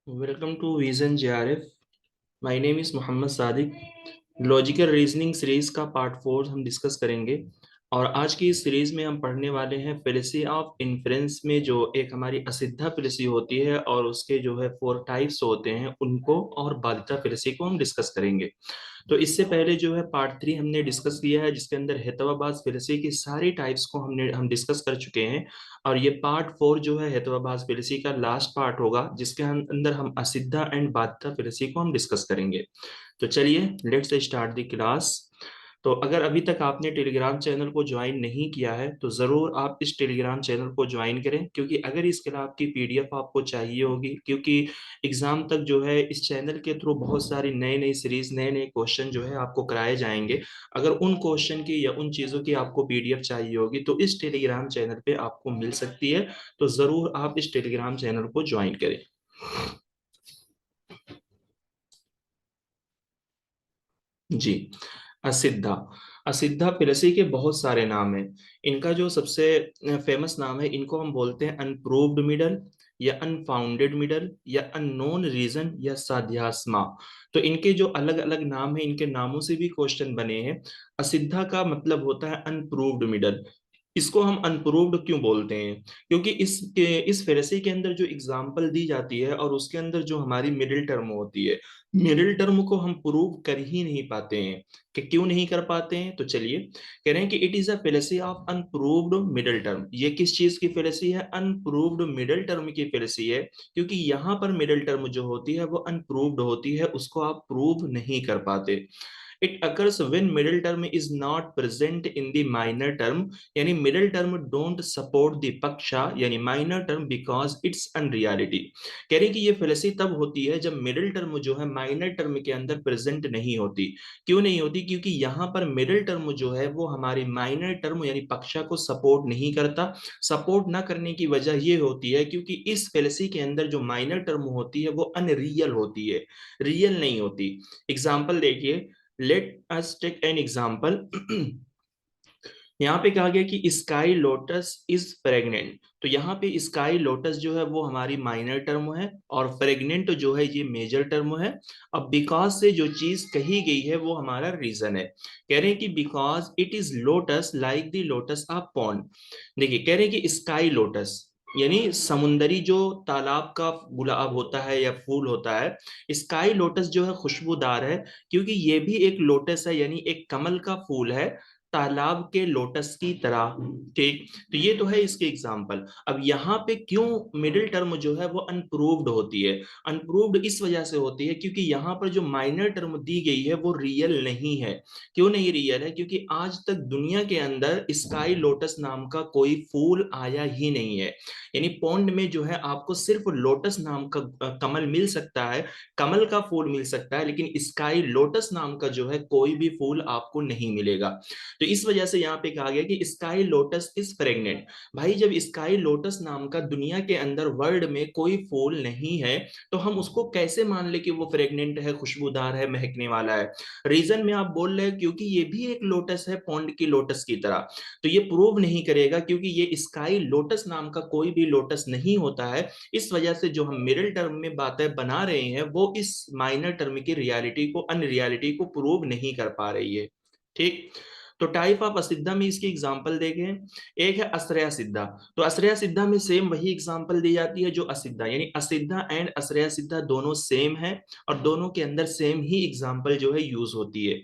Welcome to Vision JRF. My name is Mohammed Sadiq. Logical reasoning series का part 4 हम discuss करेंगे और आज की इस सीरीज में हम पढ़ने वाले हैं फेलिसी ऑफ इन्फ्रेंस में जो एक हमारी असिद्धा फेलिसी होती है और उसके जो है 4 टाइप्स होते हैं उनको और बाधिता फेलिसी को हम डिस्कस करेंगे. तो इससे पहले जो है पार्ट 3 हमने डिस्कस किया है जिसके अंदर हेतवाबाज फेलिसी की सारी टाइप्स को हम डिस्कस कर चुके हैं. और ये पार्ट 4 जो है हेतवाबाज फेलिसी का लास्ट पार्ट होगा जिसके अंदर हम असिद्धा एंड बाधिता फेलिसी को हम डिस्कस करेंगे. तो चलिए लेट्स स्टार्ट द क्लास. तो अगर अभी तक आपने टेलीग्राम चैनल को ज्वाइन नहीं किया है तो ज़रूर आप इस टेलीग्राम चैनल को ज्वाइन करें, क्योंकि अगर इस क्लास की पीडीएफ आपको चाहिए होगी, क्योंकि एग्जाम तक जो है इस चैनल के थ्रू बहुत सारी नई नई सीरीज नए नए क्वेश्चन जो है आपको कराए जाएंगे. अगर उन क्वेश्चन की या उन चीज़ों की आपको पीडीएफ चाहिए होगी तो इस टेलीग्राम चैनल पे आपको मिल सकती है. तो ज़रूर आप इस टेलीग्राम चैनल को ज्वाइन करें. जी. असिद्धा. असिद्धा पिलसी के बहुत सारे नाम हैं. इनका जो सबसे फेमस नाम है, इनको हम बोलते हैं अनप्रूव्ड मिडल या अनफाउंडेड मिडल या अननोन रीजन या साध्यास्मा. तो इनके जो अलग अलग नाम हैं, इनके नामों से भी क्वेश्चन बने हैं. असिद्धा का मतलब होता है अनप्रूव्ड मिडल. इसको हम अनप्रूव्ड क्यों बोलते हैं? क्योंकि इस फेरेसी के अंदर जो एग्जाम्पल दी जाती है और उसके अंदर जो हमारी मिडिल टर्म होती है, मिडिल टर्म को हम प्रूव कर ही नहीं पाते हैं. कि क्यों नहीं कर पाते हैं? तो चलिए कह रहे हैं कि it is a fallacy of unproved middle term. ये किस चीज की फेलेसी है? अनप्रूव्ड मिडिल टर्म की फेलेसी है. क्योंकि यहाँ पर मिडिल टर्म जो होती है वो अनप्रूव्ड होती है, उसको आप प्रूव नहीं कर पाते. It occurs when middle term is not present in the minor term. यानी middle term don't support the पक्षा यानी minor term because it's unreality. कह रहे हैं कि ये फेलेसी तब होती है जब मिडिल टर्म जो है माइनर टर्म के अंदर प्रेजेंट नहीं होती. क्यों नहीं होती? क्योंकि यहाँ पर मिडिल टर्म जो है वो हमारी माइनर टर्म यानी पक्षा को सपोर्ट नहीं करता. सपोर्ट ना करने की वजह ये होती है क्योंकि इस फेलेसी के अंदर जो माइनर टर्म होती है वो अनरियल होती है, रियल नहीं होती. एग्जाम्पल देखिए. Let us take an example. यहाँ पे कहा गया कि स्काई लोटस इज प्रेग्नेंट. तो यहाँ पे स्काई लोटस जो है वो हमारी माइनर टर्म है और प्रेग्नेंट जो है ये मेजर टर्म है. अब बिकॉज से जो चीज कही गई है वो हमारा रीजन है. कह रहे हैं कि because it is lotus like the lotus of pond. देखिए कह रहे हैं कि स्काई लोटस यानी समुंदरी जो तालाब का गुलाब होता है या फूल होता है, स्काई लोटस जो है खुशबूदार है क्योंकि ये भी एक लोटस है यानी एक कमल का फूल है, तालाब के लोटस की तरह. ठीक. तो ये तो है इसके एग्जाम्पल. अब यहाँ पे क्यों मिडिल टर्म जो है वो अनप्रूव्ड होती है? अनप्रूव्ड इस वजह से होती है क्योंकि यहाँ पर जो माइनर टर्म दी गई है वो रियल नहीं है. क्यों नहीं रियल है? क्योंकि आज तक दुनिया के अंदर स्काई लोटस नाम का कोई फूल आया ही नहीं है. यानी पौंड में जो है आपको सिर्फ लोटस नाम का कमल मिल सकता है, कमल का फूल मिल सकता है, लेकिन स्काई लोटस नाम का जो है कोई भी फूल आपको नहीं मिलेगा. तो इस वजह से यहाँ पे कहा गया कि स्काई लोटस इज प्रेग्नेंट. भाई जब स्काई लोटस नाम का दुनिया के अंदर वर्ल्ड में कोई फूल नहीं है तो हम उसको कैसे मान ले कि वो प्रेग्नेंट है, खुशबूदार है, महकने वाला है? रीजन में आप बोल रहे हैं क्योंकि ये भी एक लोटस है पौंड की लोटस की तरह. तो ये प्रूव नहीं करेगा क्योंकि ये स्काई लोटस नाम का कोई भी लोटस नहीं होता है. इस वजह से जो हम मिडिल टर्म में बातें बना रहे हैं वो इस माइनर टर्म की रियलिटी को अनरियलिटी को प्रूव नहीं कर पा रही है. ठीक. तो टाइप ऑफ असिद्धा में इसकी एग्जांपल देखें. एक है आश्रया सिद्धा. तो आश्रया सिद्धा में सेम वही एग्जांपल दी जाती है जो असिद्धा, यानी असिद्धा एंड आश्रया सिद्धा दोनों सेम है और दोनों के अंदर सेम ही एग्जांपल जो है यूज होती है.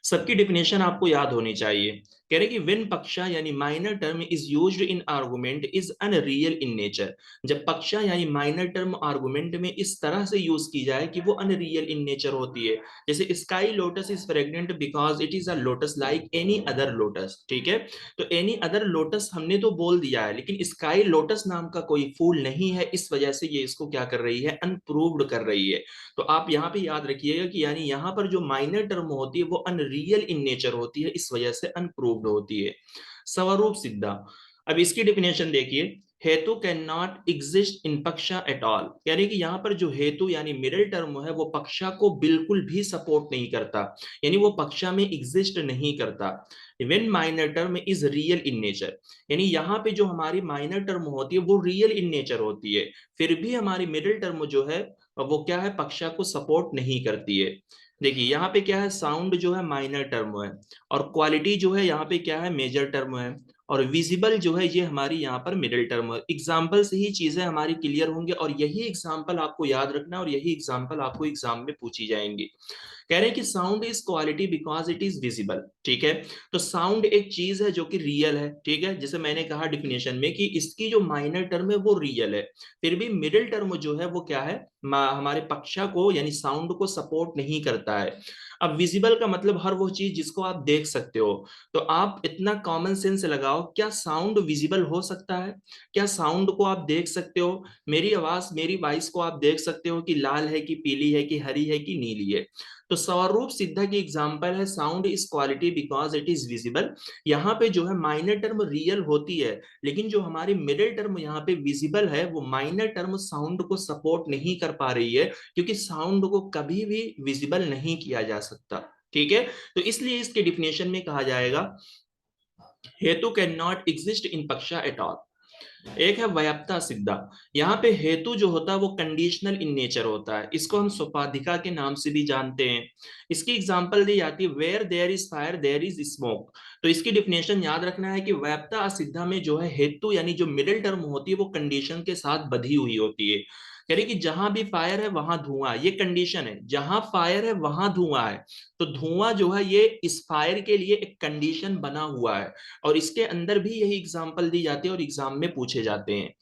सबकी डिफिनेशन आपको याद होनी चाहिए. कह रहे कि व्हेन पक्षा यानी minor term is used in argument is unreal in nature. जब पक्षा यानी माइनर टर्म आर्गुमेंट में इस तरह से यूज की जाए कि वो अनरियल इन नेचर होती है. जैसे sky lotus is pregnant because it is a lotus like any other lotus. ठीक है. तो एनी अदर लोटस हमने तो बोल दिया है, लेकिन स्काई लोटस नाम का कोई फूल नहीं है, इस वजह से ये इसको क्या कर रही है? अनप्रूव्ड कर रही है. तो आप यहाँ पे याद रखिएगा कि यानी यहाँ पर जो माइनर टर्म होती है वो अनरियल इन नेचर होती है, इस वजह से अनप्रूव्ड होती है. स्वरूप सिद्धा. अब इसकी डेफिनेशन देखिए. हेतु कैन नॉट एग्जिस्ट इन पक्षा एट ऑल, यानी कि यहाँ पर जो हेतु यानी मिडिल टर्म है वो पक्षा को बिल्कुल भी सपोर्ट नहीं करता, यानी वो पक्षा में एग्जिस्ट नहीं करता। When minor term is real in nature, यानी यहाँ पे जो हमारी माइनर टर्म होती है वो रियल इन नेचर होती है, फिर भी हमारी मिडिल टर्म जो है वो क्या है, पक्षा को सपोर्ट नहीं करती है। देखिए यहाँ पे क्या है, साउंड जो है माइनर टर्म है, और क्वालिटी जो है यहाँ पे क्या है, मेजर टर्म है, और विजिबल जो है ये हमारी यहाँ पर मिडिल टर्म है। एग्जाम्पल से ही चीजें हमारी क्लियर होंगे, और यही एग्जाम्पल आपको याद रखना, और यही एग्जाम्पल आपको एग्जाम में पूछी जाएंगी। कह रहे हैं कि sound is quality because it is visible, ठीक है। तो साउंड एक चीज है जो कि रियल है, ठीक है, जैसे मैंने कहा डिफिनेशन में कि इसकी जो माइनर टर्म है वो रियल है, फिर भी मिडिल टर्म जो है वो क्या है, हमारे पक्षा को यानी साउंड को सपोर्ट नहीं करता है। अब विजिबल का मतलब हर वो चीज जिसको आप देख सकते हो, तो आप इतना कॉमन सेंस लगाओ, क्या साउंड विजिबल हो सकता है? क्या साउंड को आप देख सकते हो? मेरी आवाज, मेरी वॉइस को आप देख सकते हो कि लाल है कि पीली है कि हरी है कि नीली है? तो स्वरूप सिद्धा की एग्जांपल है sound is quality because it is visible. यहाँ पे जो है माइनर टर्म रियल होती है, लेकिन जो हमारी मिडिल टर्म यहाँ पे विजिबल है वो माइनर टर्म साउंड को सपोर्ट नहीं कर पा रही है, क्योंकि साउंड को कभी भी विजिबल नहीं किया जा सकता, ठीक है। तो इसलिए इसके डिफिनेशन में कहा जाएगा हेतु कैन नॉट एग्जिस्ट इन पक्षा एट ऑल। एक है व्याप्ता सिद्धा, यहाँ पे हेतु जो होता है वो कंडीशनल इन नेचर होता है, इसको हम सोपाधिका के नाम से भी जानते हैं। इसकी एग्जांपल दी जाती है where there is fire there is smoke. तो इसकी डिफिनेशन याद रखना है कि व्याप्ता असिद्धा में जो है हेतु यानी जो मिडिल टर्म होती है वो कंडीशन के साथ बधी हुई होती है। कह रही कि जहां भी फायर है वहां धुआं, ये कंडीशन है, जहां फायर है वहां धुआं है। तो धुआं जो है ये इस फायर के लिए एक कंडीशन बना हुआ है, और इसके अंदर भी यही एग्जांपल दी जाती है और एग्जाम में पूछे जाते हैं।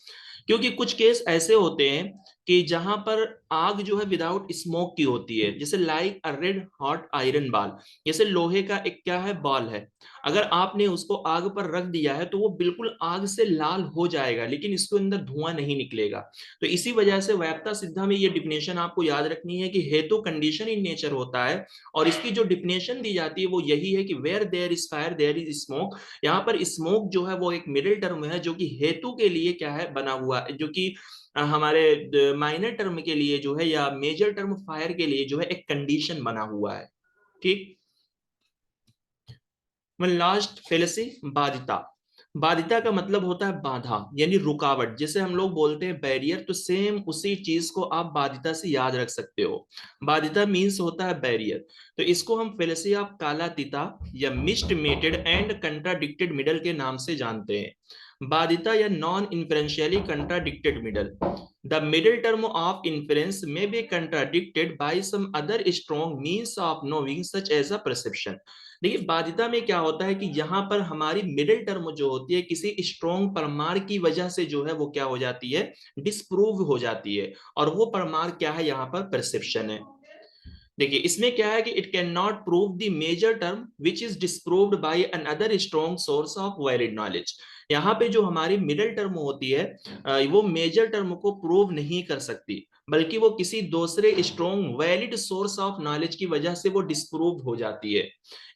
क्योंकि कुछ केस ऐसे होते हैं कि जहां पर आग जो है विदाउट स्मोक की होती है, जैसे लाइक अ रेड हॉट आयरन बॉल, जैसे लोहे का एक क्या है, बॉल है, अगर आपने उसको आग पर रख दिया है तो वो बिल्कुल आग से लाल हो जाएगा, लेकिन इसके अंदर धुआं नहीं निकलेगा। तो इसी वजह से व्याप्ता सिद्धा में ये डिफिनेशन आपको याद रखनी है कि हेतु कंडीशन इन नेचर होता है, और इसकी जो डिफिनेशन दी जाती है वो यही है कि where there is fire there is smoke. यहाँ पर स्मोक जो है वो एक मिडिल टर्म है जो कि हेतु के लिए क्या है, बना हुआ है, जो कि हमारे माइनर टर्म के लिए जो है या मेजर टर्म फायर के लिए जो है एक कंडीशन बना हुआ है, ठीक। Last fallacy बाधिता। बाधिता का मतलब होता है बाधा यानी रुकावट, जैसे हम लोग बोलते हैं बैरियर, तो सेम उसी चीज को आप बाधिता से याद रख सकते हो। बाधिता मीन्स होता है बैरियर। तो इसको हम फेलेसी ऑफ कालातीता या mistimed and contradicted middle के नाम से जानते हैं। बाधिता या non inferentially contradicted middle, the middle term of inference may be contradicted by some other strong means of knowing such as a perception। देखिए बाधिता में क्या होता है कि यहाँ पर हमारी मिडिल टर्म जो होती है किसी स्ट्रॉन्ग प्रमाण की वजह से जो है वो क्या हो जाती है, डिस्प्रूव हो जाती है, और वो प्रमाण क्या है, यहाँ पर परसेप्शन है। देखिए इसमें क्या है कि it can not prove the major term which is disproved by another strong source of valid knowledge. यहाँ पे जो हमारी मिडिल टर्म होती है वो मेजर टर्म को प्रूव नहीं कर सकती, बल्कि वो किसी दूसरे strong valid source of knowledge की वजह से वो डिस्प्रूव हो जाती है।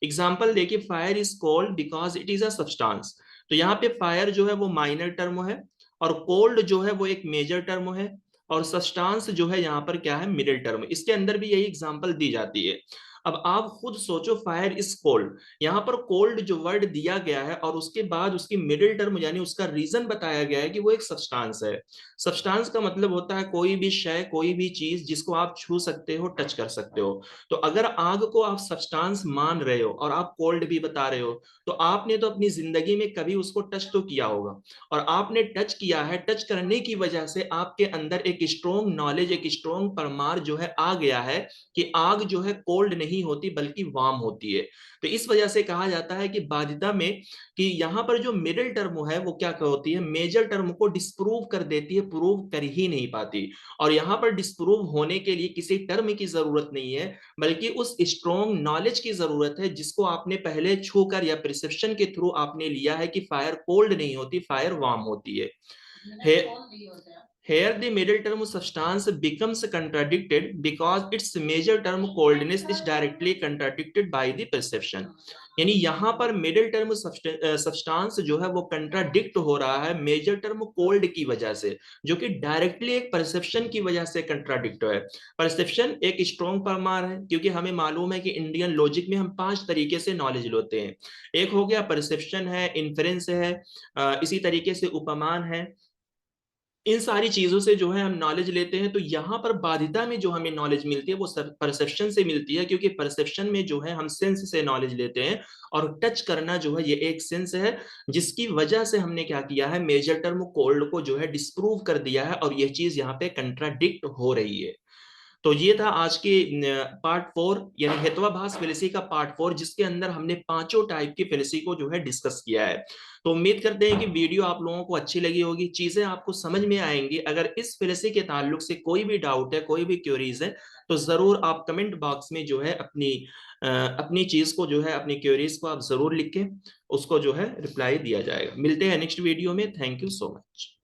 एग्जाम्पल देखिए, fire is cold because it is a substance. तो यहाँ पे फायर जो है वो माइनर टर्म है, और कोल्ड जो है वो एक मेजर टर्म है, और सब्सटेंस जो है यहाँ पर क्या है, मिडिल टर्म। इसके अंदर भी यही एग्जांपल दी जाती है। अब आप खुद सोचो, फायर इज कोल्ड, यहाँ पर कोल्ड जो वर्ड दिया गया है और उसके बाद उसकी मिडिल टर्म यानी उसका रीजन बताया गया है कि वो एक सब्सटेंस है। सब्सटेंस का मतलब होता है कोई भी शय, कोई भी चीज जिसको आप छू सकते हो, टच कर सकते हो। तो अगर आग को आप सब्सटेंस मान रहे हो और आप कोल्ड भी बता रहे हो, तो आपने तो अपनी जिंदगी में कभी उसको टच तो किया होगा, और आपने टच किया है, टच करने की वजह से आपके अंदर एक स्ट्रॉन्ग नॉलेज, एक स्ट्रॉन्ग परमार जो है आ गया है कि आग जो है कोल्ड नहीं होती बल्कि वार्म होती है। तो इस वजह से कहा जाता है कि बाधिता में कि यहाँ पर जो मिडिल टर्म है वो क्या होती है, मेजर टर्म को डिस्प्रूव कर देती है, प्रूव कर ही नहीं पाती। और यहाँ पर डिस्प्रूव होने के लिए किसी टर्म की जरूरत नहीं है, बल्कि उस स्ट्रॉन्ग नॉलेज की जरूरत है जिसको आपने पहले छूकर या परसेप्शन के थ्रू आपने लिया है कि फायर कोल्ड नहीं होती, फायर वार्म होती है। Here the middle term substance becomes contradicted because its major term coldness is directly contradicted by the perception. यानी यहाँ पर मिडिल टर्म सब्सटेंस जो है वो कंट्राडिक्ट हो रहा है मेजर टर्म कोल्ड की वजह से, जो कि डायरेक्टली एक परसेप्शन की वजह से कंट्राडिक्ट है। परसेप्शन एक स्ट्रॉन्ग परमार है, क्योंकि हमें मालूम है कि इंडियन लॉजिक में हम 5 तरीके से नॉलेज लेते हैं। एक हो गया परसेप्शन है, इन्फेरेंस है, इसी तरीके से उपमान है। इन सारी चीजों से जो है हम नॉलेज लेते हैं। तो यहाँ पर बाधिता में जो हमें नॉलेज मिलती है वो परसेप्शन से मिलती है, क्योंकि परसेप्शन में जो है हम सेंस से नॉलेज लेते हैं, और टच करना जो है ये एक सेंस है, जिसकी वजह से हमने क्या किया है, मेजर टर्म कोल्ड को जो है डिस्प्रूव कर दिया है, और यह चीज यहाँ पे कंट्राडिक्ट हो रही है। तो ये था आज के पार्ट 4, यानी हेत्वाभास फेलिसी का पार्ट 4, जिसके अंदर हमने पांचों टाइप की फेलिसी को जो है डिस्कस किया है। तो उम्मीद करते हैं कि वीडियो आप लोगों को अच्छी लगी होगी, चीजें आपको समझ में आएंगी। अगर इस फेलिसी के ताल्लुक से कोई भी डाउट है, कोई भी क्वेरीज है, तो जरूर आप कमेंट बॉक्स में जो है अपनी चीज को जो है, अपनी क्वेरीज को आप जरूर लिखें, उसको जो है रिप्लाई दिया जाएगा। मिलते हैं नेक्स्ट वीडियो में। Thank you so much.